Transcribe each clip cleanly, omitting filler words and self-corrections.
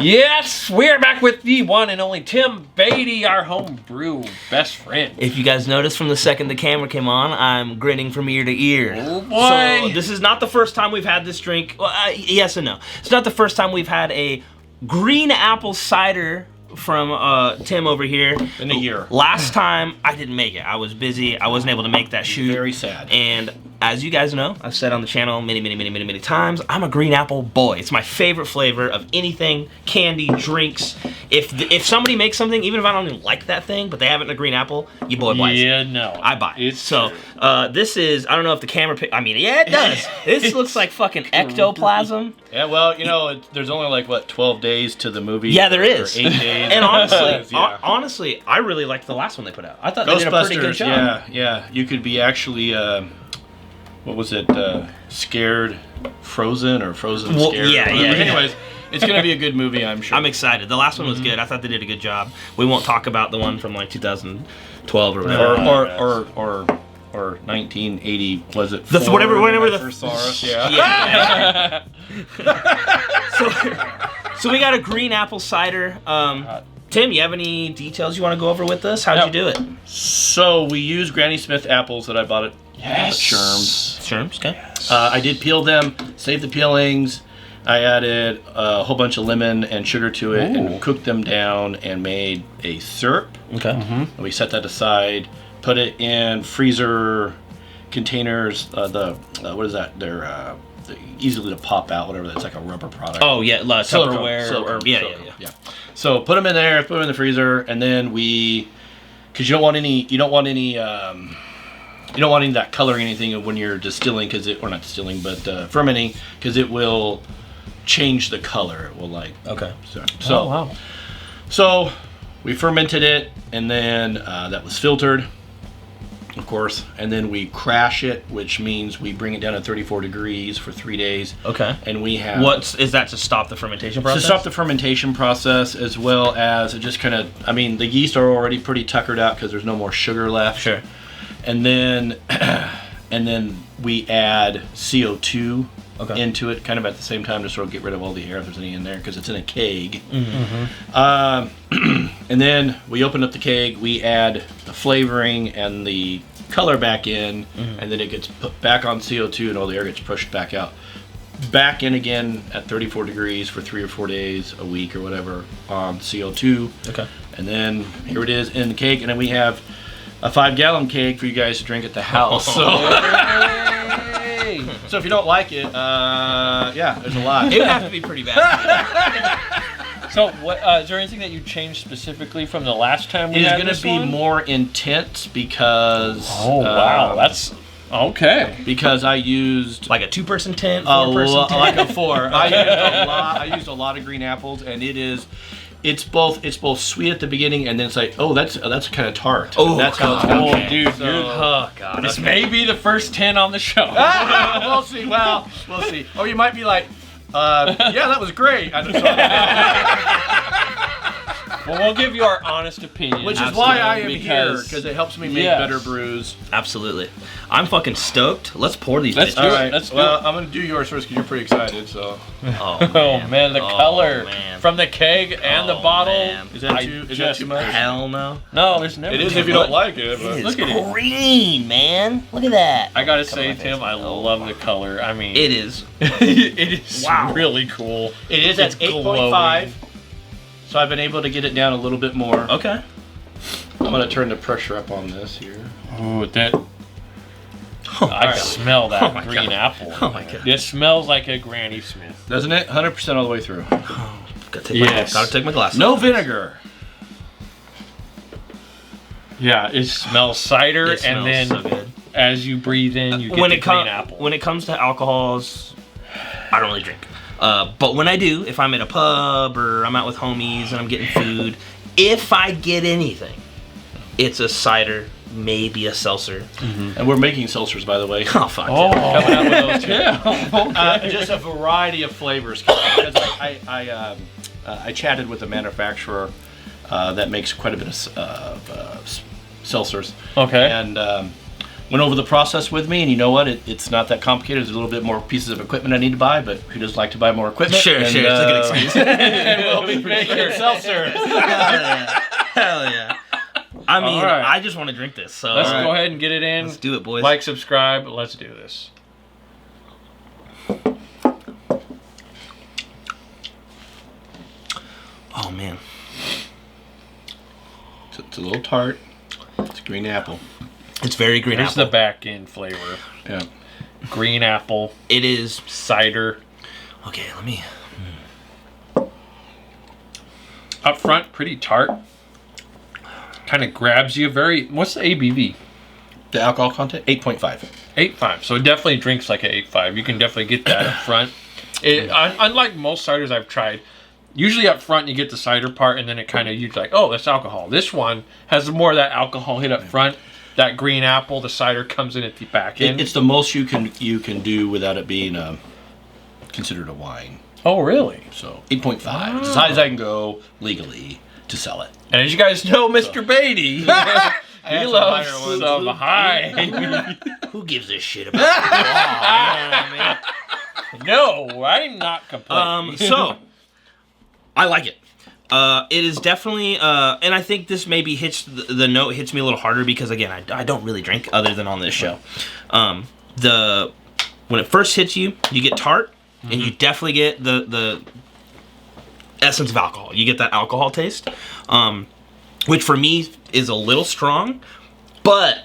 Yes, we're back with the one and only Tim Beaty, our home brew best friend. If you guys noticed from the second the camera came on, I'm grinning from ear to ear. Oh boy! So this is not the first time we've had this drink. Well, yes and no. It's not the first time we've had a Green Apple Cider from Tim over here. In a year. Last time I didn't make it. I was busy. I wasn't able to make that shoot. Very sad. And as you guys know, I've said on the channel many times, I'm a green apple boy. It's my favorite flavor of anything, candy, drinks. If somebody makes something, even if I don't even like that thing, but they have it in a green apple, you boy buys it. Yeah, no. I buy it. It's so this is, I don't know if the camera I mean, yeah, it does. This looks like fucking ectoplasm. Yeah, well, you know, there's only like, what, 12 days to the movie? Yeah, there is. Or 8 days. And honestly, Yeah. honestly, I really liked the last one they put out. I thought they did a pretty good job. Yeah. You could be actually, what was it, Scared Frozen or Frozen Well, Scared? yeah. Anyways, it's going to be a good movie, I'm sure. I'm excited. The last one was good. I thought they did a good job. We won't talk about the one from like 2012 or whatever. Or 1980, was it? Whatever the first saw us, yeah. So we got a Green Apple Cider. Tim, you have any details you want to go over with us? How'd you do it? So we used Granny Smith apples that I bought at Sherm's. Sherm's, okay. I did peel them, saved the peelings. I added a whole bunch of lemon and sugar to it and cooked them down and made a syrup. Okay. And we set that aside, put it in freezer containers. What is that? They're easily to pop out, whatever. That's like a rubber product. Oh yeah, Tupperware. Silicone. Yeah. So put them in there, put them in the freezer, and then because you don't want any of that coloring anything when you're distilling, or not distilling, but fermenting, because it will change the color. It will Okay. So wow. So we fermented it, and then that was filtered, of course, and then we crash it, which means we bring it down to 34 degrees for 3 days. Okay. And we have... Is that to stop the fermentation process? To stop the fermentation process, as well as it just kind of... I mean, the yeast are already pretty tuckered out because there's no more sugar left. Sure. And then we add CO2 into it, kind of at the same time, to sort of get rid of all the air if there's any in there, because it's in a keg. And then we open up the keg, we add the flavoring and the color back in, and then it gets put back on CO2 and all the air gets pushed back out. Back in again at 34 degrees for 3 or 4 days, a week or whatever, on CO2. Okay. And then here it is in the keg, and then we have a 5-gallon keg for you guys to drink at the house. So if you don't like it, yeah, there's a lot. It would have to be pretty bad. So, what is there anything that you changed specifically from the last time we had this one? It's going to be more intense because... Oh, wow. That's... Okay. Because I used... Like a 2-person tent, 4-person tent? Like a 4. I used a lot of green apples, and it's both sweet at the beginning, and then it's like, oh, that's kind of tart. Oh, that's how it's Oh, going. dude, Oh, God. this may be the first 10 on the show. We'll see. Well, we'll see. Or you might be like, yeah, that was great. Well, we'll give you our honest opinion. Which is why I am here, because it helps me make better brews. Absolutely. I'm fucking stoked. Let's pour these Let's bitches. do it. All right. Let's do well, it. I'm going to do yours first because you're pretty excited, so. Oh man, the color from the keg and the bottle. Man. Is that too much? Hell no. No, there's never. It is too if you much. don't like it. But. It is Look at it. green, man. Look at that. I gotta say, Tim, I love the color. I mean, It is. it is Wow. really cool. It is at 8.5, so I've been able to get it down a little bit more. Okay. I'm going to turn the pressure up on this here. Ooh, that. I smell that green apple. Oh my God. It smells like a Granny Smith. Doesn't it? 100% all the way through. Gotta take my glasses. No vinegar. Yeah, it smells cider, It and smells then so good. as you breathe in, you get the green apple. When it comes to alcohols, I don't really drink. But when I do, if I'm at a pub or I'm out with homies and I'm getting food, if I get anything, it's a cider, maybe a seltzer. And we're making seltzers, by the way. Oh, fuck. Oh, Coming out with those too. okay. Just a variety of flavors. Because I chatted with a manufacturer that makes quite a bit of seltzers. Okay. And went over the process with me, and you know what? It's not that complicated. There's a little bit more pieces of equipment I need to buy, but who does like to buy more equipment? Sure, and, sure. It's a good excuse. And we'll be making self-serve. Hell yeah. I mean, All right. I just want to drink this. So Let's go ahead and get it in. Let's do it, boys. Like, subscribe. Let's do this. Oh man. It's a little tart. It's green apple. It's very green Here's apple. the back end flavor. Yeah. Green apple, It is. cider. Okay, let me. Up front, pretty tart. Kind of grabs you. What's the ABV? The alcohol content, 8.5. 8.5. So it definitely drinks like an 8.5. You can definitely get that up front. Unlike most ciders I've tried, usually up front you get the cider part, and then it kind of you're like, oh, that's alcohol. This one has more of that alcohol hit up front. That green apple, the cider comes in at the back end. It's the most you can do without it being considered a wine. Oh, really? So 8.5. It's as high as I can go legally to sell it. And as you guys know, Mr. Beaty, he some loves higher ones. some high. Who gives a shit about that? No, I'm not complaining. So, I like it. It is definitely, and I think this maybe hits the note hits me a little harder because again, I don't really drink other than on this show. When it first hits you, you get tart, and you definitely get the essence of alcohol. You get that alcohol taste, which for me is a little strong, but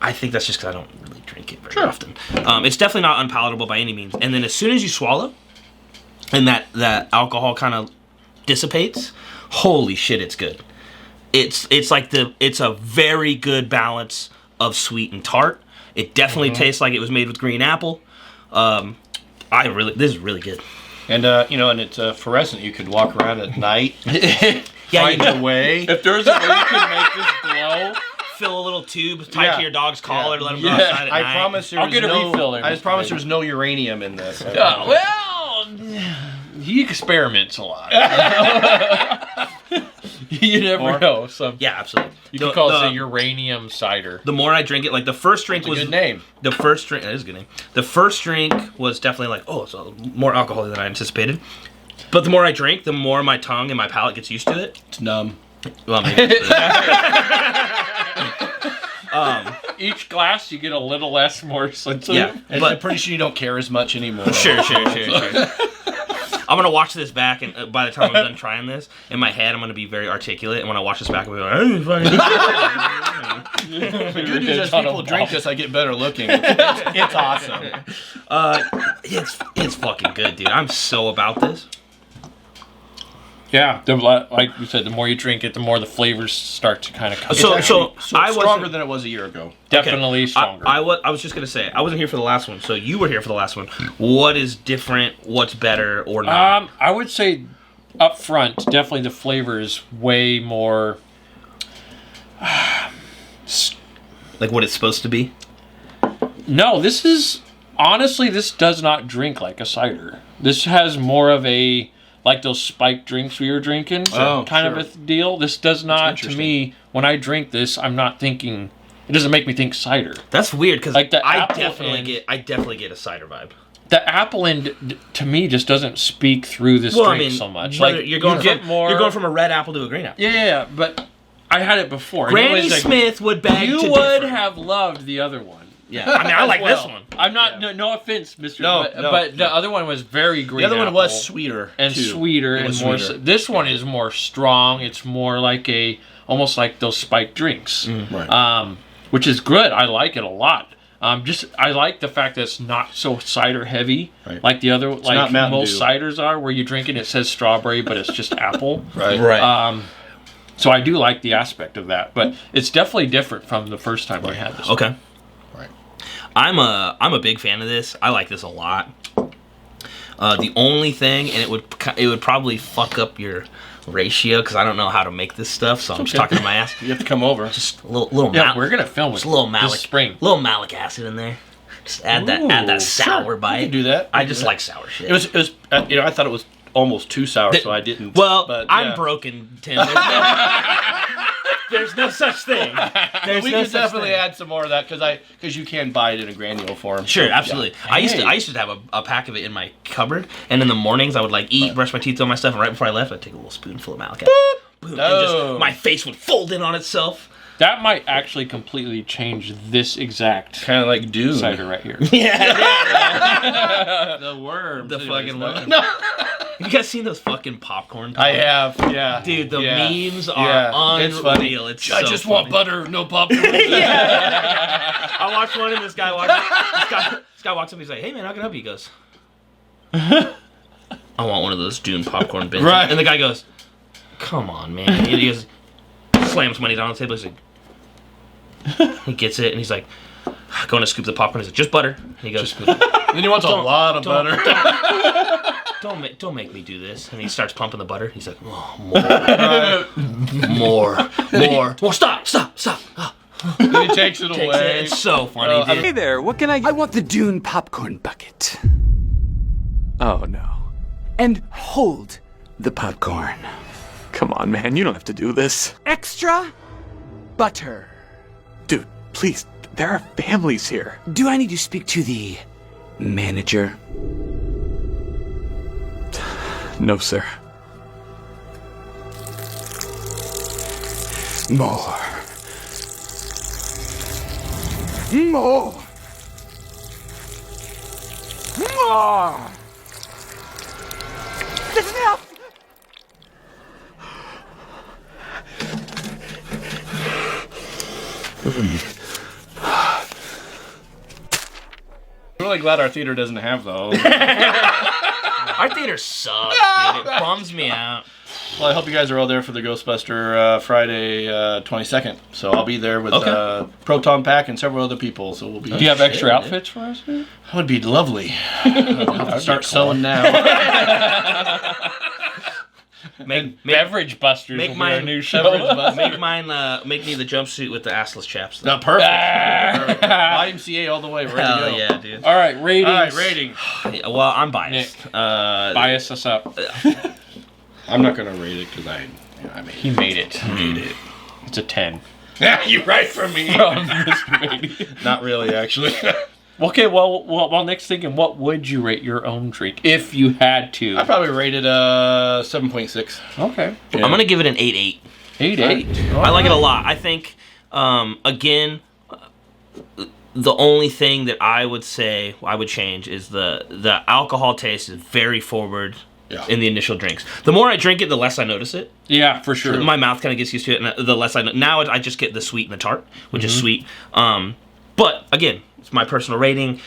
I think that's just because I don't really drink it very often. It's definitely not unpalatable by any means. And then as soon as you swallow, and that alcohol kind of dissipates, holy shit, it's good. It's a very good balance of sweet and tart. It definitely tastes like it was made with green apple. This is really good. And and it's fluorescent. You could walk around at night, Yeah, find a way. If there's a way you can make this glow, fill a little tube, tie it to your dog's collar, let him go Yeah. outside at I night. promise there I'll was get a no. refill there, I just Mr. promise Baby. there was no uranium in this. well, he experiments a lot. You never know. So Yeah, absolutely. you can call it a uranium cider. The more I drink it, like the first drink It's a was good name. The first drink, that is a good name. The first drink was definitely like, oh, it's more alcohol than I anticipated. But the more I drink, the more my tongue and my palate gets used to it. It's numb. Well, maybe. Each glass, you get a little less, more sensitive. Yeah, And but I'm pretty sure you don't care as much anymore. sure. I'm gonna watch this back, and by the time I'm done trying this, in my head, I'm gonna be very articulate. And when I watch this back, I'm gonna be like, The good news is people drink this, I get better looking. It's awesome. it's fucking good, dude. I'm so about this. Yeah, like you said, the more you drink it, the more the flavors start to kind of come. So- It's I wasn't- stronger than it was a year ago. Definitely stronger. I was just gonna say I wasn't here for the last one, so you were here for the last one. What is different? What's better or not? I would say up front, definitely the flavor is way more. Like what it's supposed to be? No, this does not drink like a cider. This has more of a, like those spiked drinks we were drinking, kind of a deal. This does not, to me, when I drink this, I'm not thinking, it doesn't make me think cider. That's weird because Like the I apple definitely get a cider vibe. The apple end, to me, just doesn't speak through this drink so much. Like you're going you get more. You're going from a red apple to a green apple. Yeah, but I had it before. and it Granny was like, Smith would beg you to would differ. have loved the other one. Yeah, I mean I like this one. I'm not. No offense, Mr. No, but the other one was very green. The other one apple was sweeter. and too. sweeter It and was more. sweeter. This one is more strong. It's more like almost like those spiked drinks, Right. which is good. I like it a lot. I like the fact that it's not so cider heavy, Right. like the other, not like Mountain most Dew. ciders are, where you drink it, it says strawberry, but it's just apple. Right. So I do like the aspect of that, but it's definitely different from the first time we had this. Okay. Right. I'm a big fan of this. I like this a lot. The only thing, and it would probably fuck up your ratio because I don't know how to make this stuff, so I'm just talking to my ass. You have to come over. Just a little Yeah, we're gonna film it. just a little this malic spring. little malic acid in there. Just add that sour bite. You can do that. I just like sour shit. It was. I thought it was almost too sour, so I didn't. Well, but, I'm yeah. broken, Tim. There's no, There's no such thing. There's We no could such definitely thing. add some more of that because you can buy it in a granule form. Sure, So, absolutely. yeah. I used to have a pack of it in my cupboard, and in the mornings I would like eat, brush my teeth, do all my stuff, and right before I left, I'd take a little spoonful of Malachite. Boom, and just my face would fold in on itself. That might actually completely change this exact Kind of like Dune. cider right here. Yeah. The worm. The fucking worm. No. You guys seen those fucking popcorn? I have, yeah. Dude, the Yeah. memes are unreal. It's funny. It's I so just funny. want butter, no popcorn. I watched one and this guy walks up. This guy walks up and he's like, "Hey man, how can I help you?" He goes, "I want one of those Dune popcorn bins." Right. And the guy goes, "Come on, man." He goes, slams money down on the table. He's like, he gets it and he's like, going to scoop the popcorn. He's like, "Just butter." And he goes, Then he wants a lot of butter. Don't make me do this. And he starts pumping the butter. He's like, "Oh, more, more. Stop. Oh. Then he takes it Takes away. it. It's so funny, dude. Hey there, what can I want the Dune popcorn bucket. Oh no. And hold the popcorn. Come on, man, you don't have to do this. Extra butter. Dude, please, there are families here. Do I need to speak to the manager? No, sir. More. More. More. That's enough. I'm really glad our theater doesn't have those. Our theater sucks, dude. It bums me out. Well, I hope you guys are all there for the Ghostbuster Friday 22nd. So I'll be there with Proton Pack and several other people. So we'll be. Do you have extra outfits for us? That would be lovely. I'll have to start sewing now. Make Beverage Busters make will be our mine- new show. make mine. Make me the jumpsuit with the assless chaps. No, perfect. Perfect. YMCA all the way. Ready to Hell go. yeah, dude. All right, ratings. All right, rating. Yeah, well, I'm biased. Bias us up. I'm not gonna rate it because I made He made it. It's a 10. it. You right for me. From Mr. Beaty. Not really, actually. Okay, well, next thinking, what would you rate your own drink if you had to? I probably rated 7.6. Okay. Yeah. I'm gonna give it an 8.8. 8.8. I like it a lot. I think, again, the only thing that I would say I would change is the alcohol taste is very forward in the initial drinks. The more I drink it, the less I notice it. Yeah, for sure. My mouth kind of gets used to it, and the less now I just get the sweet and the tart, which is sweet. But again, it's my personal rating.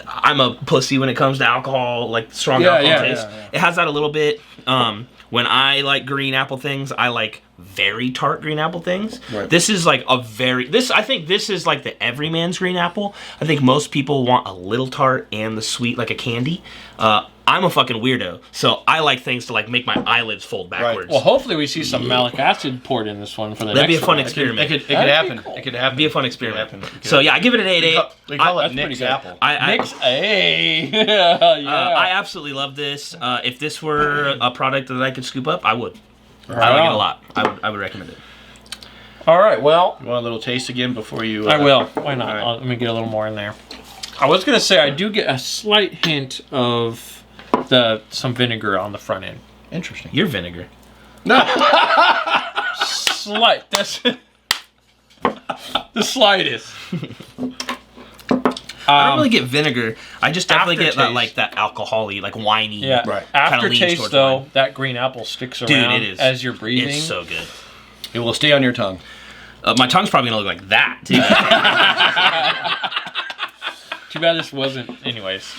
I'm a pussy when it comes to alcohol, like strong alcohol taste. Yeah. It has that a little bit. When I like green apple things, I like very tart green apple things. Right. This is like I think this is like the everyman's green apple. I think most people want a little tart and the sweet like a candy. I'm a fucking weirdo, so I like things to like make my eyelids fold backwards. Well, hopefully we see some malic acid poured in this one for the That'd be next a fun one. experiment. It could That'd be happen. cool. It could happen. Be a fun experiment. It could happen. So yeah, I give it an 8.8. We call That's it pretty Nick's good. Apple. Nick's A. Yeah. I absolutely love this. If this were a product that I could scoop up, I would. Right I like it on. a lot. I would recommend it. All right, well, You want a little taste again before you... I will. Why not? all right. Let me get a little more in there. I was going to say I do get a slight hint of some vinegar on the front end. Interesting. Your vinegar. Slight. That's the slightest. I don't really get vinegar. I just definitely get that aftertaste. like that alcohol-y, like winey. Yeah. Right. Kinda leans Aftertaste towards though, wine. that green apple sticks around Dude, it is. as you're breathing. It's so good. It will stay on your tongue. My tongue's probably gonna look like that too. Too bad this wasn't. Anyways,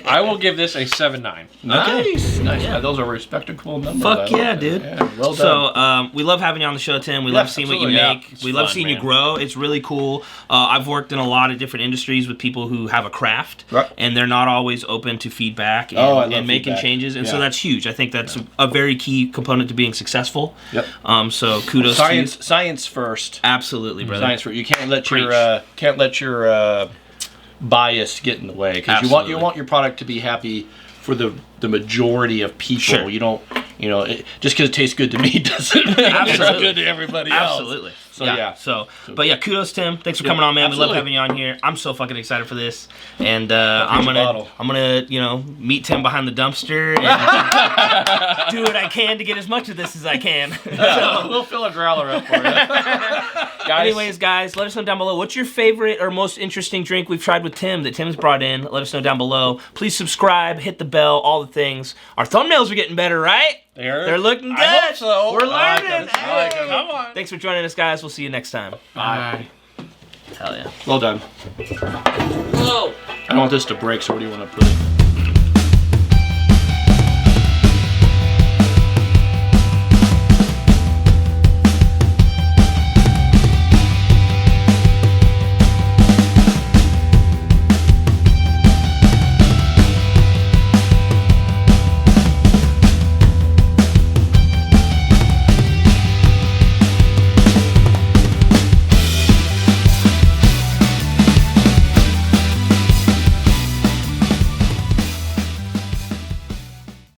I will give this a 7.9. Nice. Nice. Yeah. Those are respectable numbers. Fuck I like yeah, that. dude. Yeah, well done. So we love having you on the show, Tim. We love seeing what you absolutely. make. Yeah, it's we love fun, seeing you man. grow. It's really cool. I've worked in a lot of different industries with people who have a craft, Right. and they're not always open to feedback and, Oh, I love and making feedback. changes. And so Yeah. that's huge. I think that's a very key component to being successful. Yep. So kudos to you. Science first. Absolutely, brother. Science first. You can't let Preach. your bias get in the way because you Absolutely. want your product to be happy for the majority of people. Sure. You don't you know, just because it tastes good to me doesn't mean it's good to everybody else. Absolutely. So But yeah, kudos, Tim. Thanks for coming on, man. Absolutely. We love having you on here. I'm so fucking excited for this, and I'm gonna you know, meet Tim behind the dumpster and do what I can to get as much of this as I can. So, We'll fill a growler up for you. anyways, guys, let us know down below what's your favorite or most interesting drink we've tried with Tim that Tim's brought in. Let us know down below. Please subscribe, hit the bell, all the things. Our thumbnails are getting better, right? They're looking good. I hope so. We're learning. Hey. Come on. Thanks for joining us, guys. We'll see you next time. Bye. Hell yeah. Well done. Whoa. I don't want this to break, so where do you want to put it?